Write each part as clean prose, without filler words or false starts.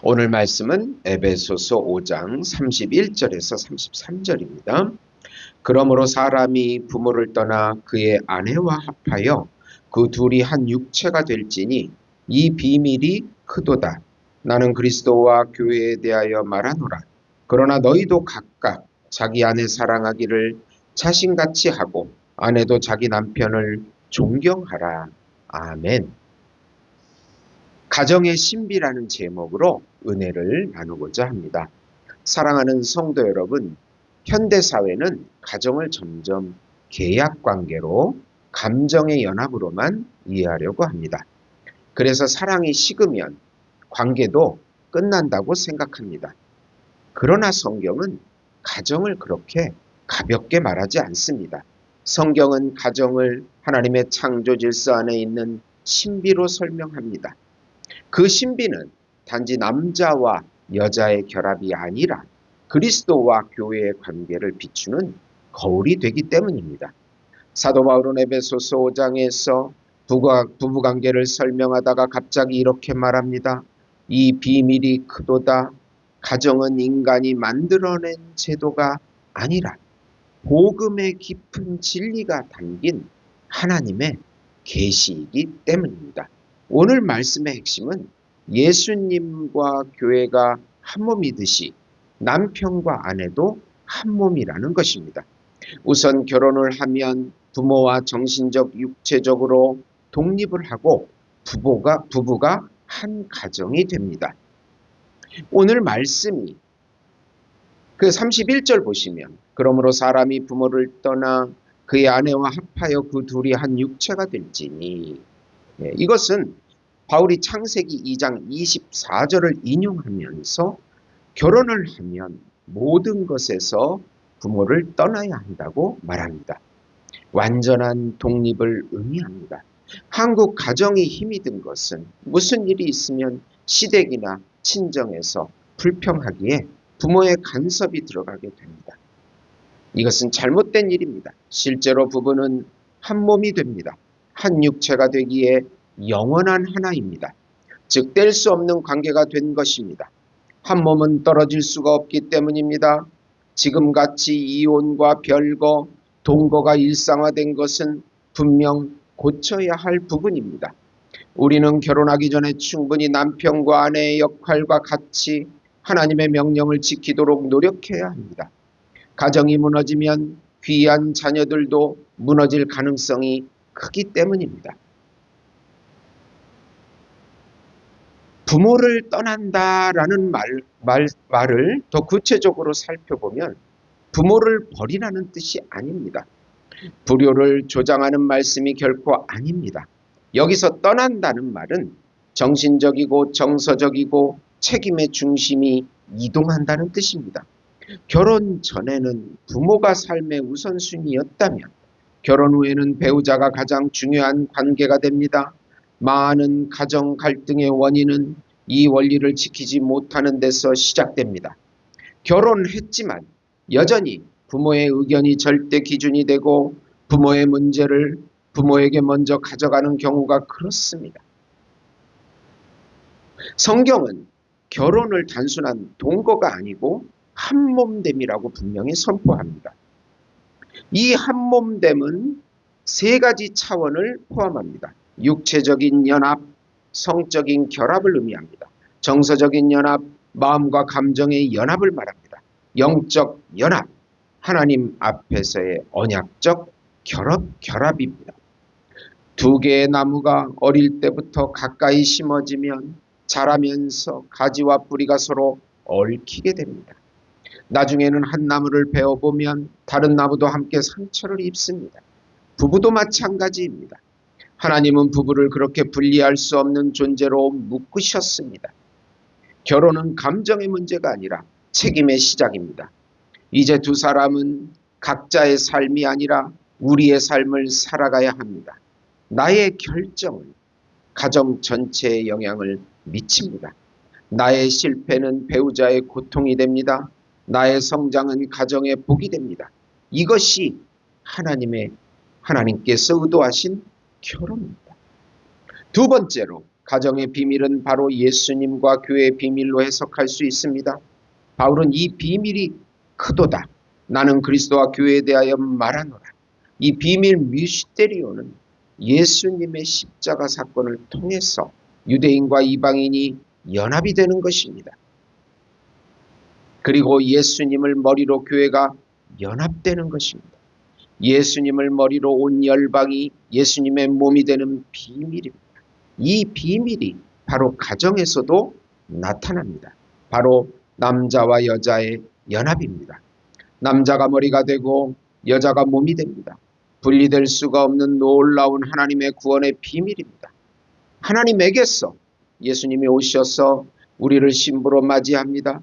오늘 말씀은 에베소서 5장 31절에서 33절입니다. 그러므로 사람이 부모를 떠나 그의 아내와 합하여 그 둘이 한 육체가 될지니 이 비밀이 크도다. 나는 그리스도와 교회에 대하여 말하노라. 그러나 너희도 각각 자기 아내 사랑하기를 자신같이 하고 아내도 자기 남편을 존경하라. 아멘. 가정의 신비라는 제목으로 은혜를 나누고자 합니다. 사랑하는 성도 여러분, 현대사회는 가정을 점점 계약관계로 감정의 연합으로만 이해하려고 합니다. 그래서 사랑이 식으면 관계도 끝난다고 생각합니다. 그러나 성경은 가정을 그렇게 가볍게 말하지 않습니다. 성경은 가정을 하나님의 창조 질서 안에 있는 신비로 설명합니다. 그 신비는 단지 남자와 여자의 결합이 아니라 그리스도와 교회의 관계를 비추는 거울이 되기 때문입니다. 사도 바울은 에베소서 5장에서 부부관계를 설명하다가 갑자기 이렇게 말합니다. 이 비밀이 크도다. 가정은 인간이 만들어낸 제도가 아니라 복음의 깊은 진리가 담긴 하나님의 계시이기 때문입니다. 오늘 말씀의 핵심은 예수님과 교회가 한 몸이듯이 남편과 아내도 한 몸이라는 것입니다. 우선 결혼을 하면 부모와 정신적, 육체적으로 독립을 하고 부부가 한 가정이 됩니다. 오늘 말씀이 그 31절 보시면 그러므로 사람이 부모를 떠나 그의 아내와 합하여 그 둘이 한 육체가 될지니, 이것은 바울이 창세기 2장 24절을 인용하면서 결혼을 하면 모든 것에서 부모를 떠나야 한다고 말합니다. 완전한 독립을 의미합니다. 한국 가정이 힘이 든 것은 무슨 일이 있으면 시댁이나 친정에서 불평하기에 부모의 간섭이 들어가게 됩니다. 이것은 잘못된 일입니다. 실제로 부부는 한 몸이 됩니다. 한 육체가 되기에 영원한 하나입니다. 즉 뗄 수 없는 관계가 된 것입니다. 한 몸은 떨어질 수가 없기 때문입니다. 지금같이 이혼과 별거, 동거가 일상화된 것은 분명 고쳐야 할 부분입니다. 우리는 결혼하기 전에 충분히 남편과 아내의 역할과 같이 하나님의 명령을 지키도록 노력해야 합니다. 가정이 무너지면 귀한 자녀들도 무너질 가능성이 크기 때문입니다. 부모를 떠난다라는 말을 더 구체적으로 살펴보면 부모를 버리라는 뜻이 아닙니다. 불효를 조장하는 말씀이 결코 아닙니다. 여기서 떠난다는 말은 정신적이고 정서적이고 책임의 중심이 이동한다는 뜻입니다. 결혼 전에는 부모가 삶의 우선순위였다면 결혼 후에는 배우자가 가장 중요한 관계가 됩니다. 많은 가정 갈등의 원인은 이 원리를 지키지 못하는 데서 시작됩니다. 결혼했지만 여전히 부모의 의견이 절대 기준이 되고 부모의 문제를 부모에게 먼저 가져가는 경우가 그렇습니다. 성경은 결혼을 단순한 동거가 아니고 한몸됨이라고 분명히 선포합니다. 이 한몸됨은 세 가지 차원을 포함합니다. 육체적인 연합, 성적인 결합을 의미합니다. 정서적인 연합, 마음과 감정의 연합을 말합니다. 영적 연합, 하나님 앞에서의 언약적 결합입니다. 두 개의 나무가 어릴 때부터 가까이 심어지면 자라면서 가지와 뿌리가 서로 얽히게 됩니다. 나중에는 한 나무를 베어보면 다른 나무도 함께 상처를 입습니다. 부부도 마찬가지입니다. 하나님은 부부를 그렇게 분리할 수 없는 존재로 묶으셨습니다. 결혼은 감정의 문제가 아니라 책임의 시작입니다. 이제 두 사람은 각자의 삶이 아니라 우리의 삶을 살아가야 합니다. 나의 결정은 가정 전체에 영향을 미칩니다. 나의 실패는 배우자의 고통이 됩니다. 나의 성장은 가정의 복이 됩니다. 이것이 하나님께서 의도하신 결혼입니다. 두 번째로 가정의 비밀은 바로 예수님과 교회의 비밀로 해석할 수 있습니다. 바울은 이 비밀이 크도다. 나는 그리스도와 교회에 대하여 말하노라. 이 비밀 미스테리오는 예수님의 십자가 사건을 통해서 유대인과 이방인이 연합이 되는 것입니다. 그리고 예수님을 머리로 교회가 연합되는 것입니다. 예수님을 머리로 온 열방이 예수님의 몸이 되는 비밀입니다. 이 비밀이 바로 가정에서도 나타납니다. 바로 남자와 여자의 연합입니다. 남자가 머리가 되고 여자가 몸이 됩니다. 분리될 수가 없는 놀라운 하나님의 구원의 비밀입니다. 하나님에게서 예수님이 오셔서 우리를 신부로 맞이합니다.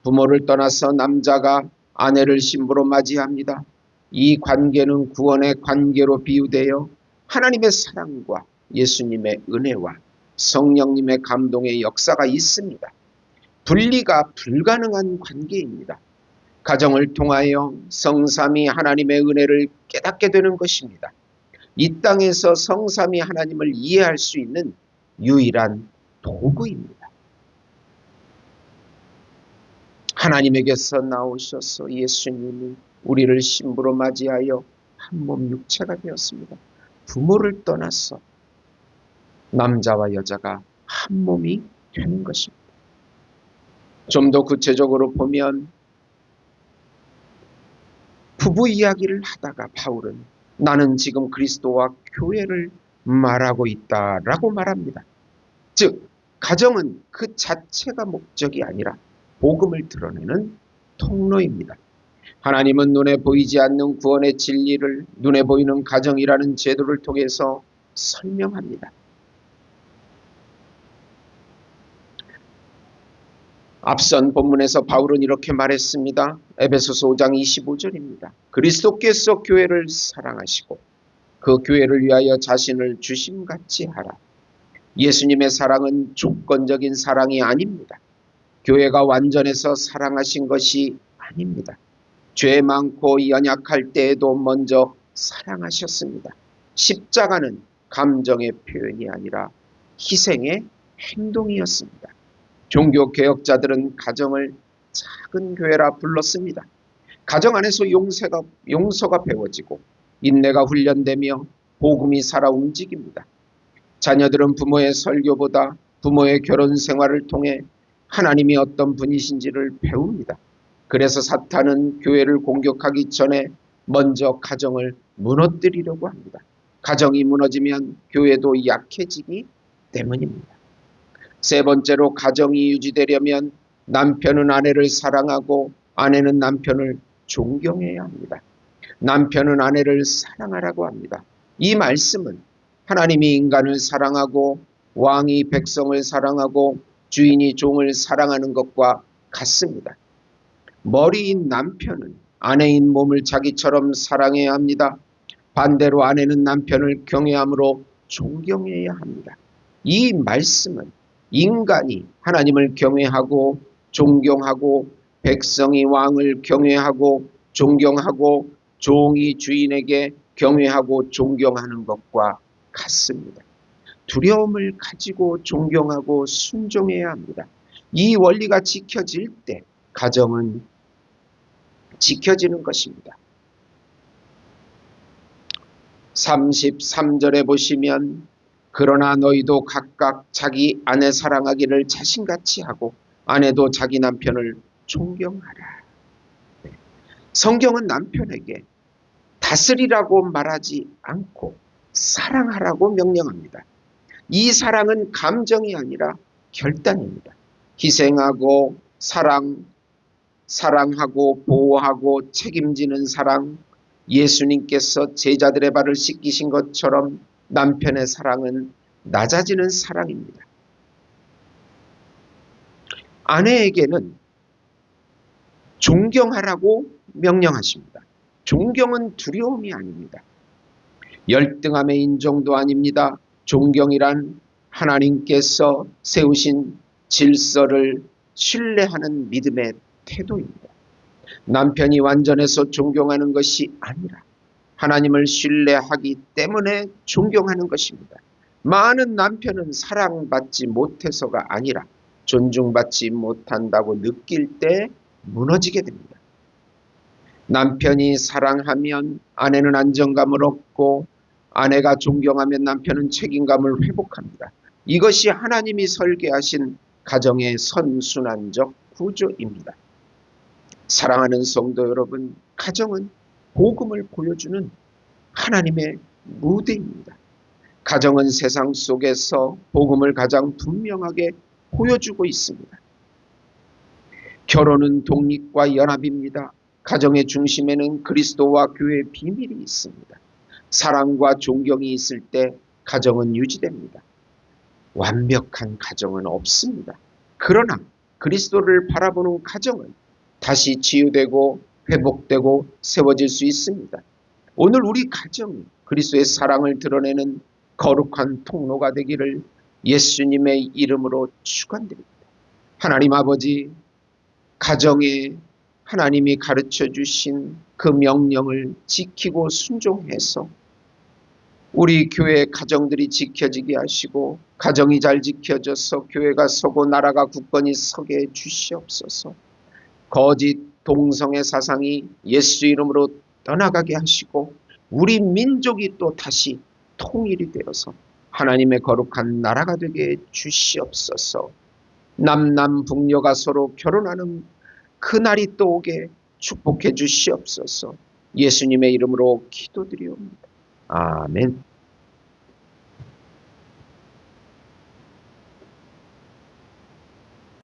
부모를 떠나서 남자가 아내를 신부로 맞이합니다. 이 관계는 구원의 관계로 비유되어 하나님의 사랑과 예수님의 은혜와 성령님의 감동의 역사가 있습니다. 분리가 불가능한 관계입니다. 가정을 통하여 성삼위 하나님의 은혜를 깨닫게 되는 것입니다. 이 땅에서 성삼위 하나님을 이해할 수 있는 유일한 도구입니다. 하나님에게서 나오셔서 예수님이 우리를 신부로 맞이하여 한 몸 육체가 되었습니다. 부모를 떠나서 남자와 여자가 한 몸이 되는 것입니다. 좀 더 구체적으로 보면 부부 이야기를 하다가 바울은 나는 지금 그리스도와 교회를 말하고 있다라고 말합니다. 즉 가정은 그 자체가 목적이 아니라 복음을 드러내는 통로입니다. 하나님은 눈에 보이지 않는 구원의 진리를 눈에 보이는 가정이라는 제도를 통해서 설명합니다. 앞선 본문에서 바울은 이렇게 말했습니다. 에베소서 5장 25절입니다. 그리스도께서 교회를 사랑하시고 그 교회를 위하여 자신을 주심같이 하라. 예수님의 사랑은 조건적인 사랑이 아닙니다. 교회가 완전해서 사랑하신 것이 아닙니다. 죄 많고 연약할 때에도 먼저 사랑하셨습니다. 십자가는 감정의 표현이 아니라 희생의 행동이었습니다. 종교개혁자들은 가정을 작은 교회라 불렀습니다. 가정 안에서 용서가 배워지고 인내가 훈련되며 복음이 살아 움직입니다. 자녀들은 부모의 설교보다 부모의 결혼 생활을 통해 하나님이 어떤 분이신지를 배웁니다. 그래서 사탄은 교회를 공격하기 전에 먼저 가정을 무너뜨리려고 합니다. 가정이 무너지면 교회도 약해지기 때문입니다. 세 번째로 가정이 유지되려면 남편은 아내를 사랑하고 아내는 남편을 존경해야 합니다. 남편은 아내를 사랑하라고 합니다. 이 말씀은 하나님이 인간을 사랑하고 왕이 백성을 사랑하고 주인이 종을 사랑하는 것과 같습니다. 머리인 남편은 아내인 몸을 자기처럼 사랑해야 합니다. 반대로 아내는 남편을 경외함으로 존경해야 합니다. 이 말씀은 인간이 하나님을 경외하고 존경하고 백성이 왕을 경외하고 존경하고 종이 주인에게 경외하고 존경하는 것과 같습니다. 두려움을 가지고 존경하고 순종해야 합니다. 이 원리가 지켜질 때 가정은 지켜지는 것입니다. 33절에 보시면 그러나 너희도 각각 자기 아내 사랑하기를 자신같이 하고 아내도 자기 남편을 존경하라. 성경은 남편에게 다스리라고 말하지 않고 사랑하라고 명령합니다. 이 사랑은 감정이 아니라 결단입니다. 희생하고 사랑하고 보호하고 책임지는 사랑, 예수님께서 제자들의 발을 씻기신 것처럼 남편의 사랑은 낮아지는 사랑입니다. 아내에게는 존경하라고 명령하십니다. 존경은 두려움이 아닙니다. 열등함의 인정도 아닙니다. 존경이란 하나님께서 세우신 질서를 신뢰하는 믿음의 태도입니다. 남편이 완전해서 존경하는 것이 아니라 하나님을 신뢰하기 때문에 존경하는 것입니다. 많은 남편은 사랑받지 못해서가 아니라 존중받지 못한다고 느낄 때 무너지게 됩니다. 남편이 사랑하면 아내는 안정감을 얻고, 아내가 존경하면 남편은 책임감을 회복합니다. 이것이 하나님이 설계하신 가정의 선순환적 구조입니다. 사랑하는 성도 여러분, 가정은 복음을 보여주는 하나님의 무대입니다. 가정은 세상 속에서 복음을 가장 분명하게 보여주고 있습니다. 결혼은 독립과 연합입니다. 가정의 중심에는 그리스도와 교회의 비밀이 있습니다. 사랑과 존경이 있을 때 가정은 유지됩니다. 완벽한 가정은 없습니다. 그러나 그리스도를 바라보는 가정은 다시 치유되고 회복되고 세워질 수 있습니다. 오늘 우리 가정이 그리스도의 사랑을 드러내는 거룩한 통로가 되기를 예수님의 이름으로 축원드립니다. 하나님 아버지, 가정에 하나님이 가르쳐 주신 그 명령을 지키고 순종해서 우리 교회 가정들이 지켜지게 하시고, 가정이 잘 지켜져서 교회가 서고 나라가 굳건히 서게 해 주시옵소서. 거짓 동성애 사상이 예수 이름으로 떠나가게 하시고, 우리 민족이 또 다시 통일이 되어서 하나님의 거룩한 나라가 되게 해 주시옵소서. 남남 북녀가 서로 결혼하는 그날이 또 오게 축복해 주시옵소서. 예수님의 이름으로 기도드리옵니다. 아멘.